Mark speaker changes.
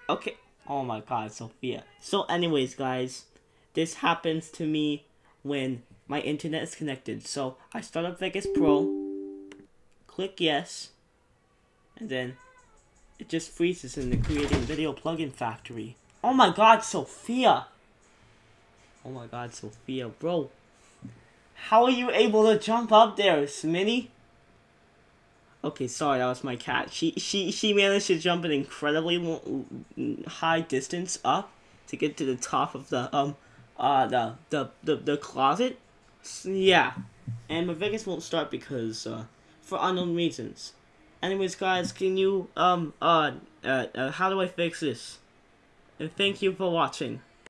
Speaker 1: Okay. Oh my god, Sophia. So anyways, guys, this happens to me when my internet is connected. So I start up Vegas Pro, click yes, and then it just freezes in the creating video plugin factory. Oh my god, Sophia. Oh my god, Sophia, bro. How are you able to jump up there, Smitty? Okay, sorry, that was my cat. She managed to jump an incredibly high distance up to get to the top of the closet. Yeah, and my Vegas won't start because for unknown reasons. Anyways, guys, can you how do I fix this? And thank you for watching.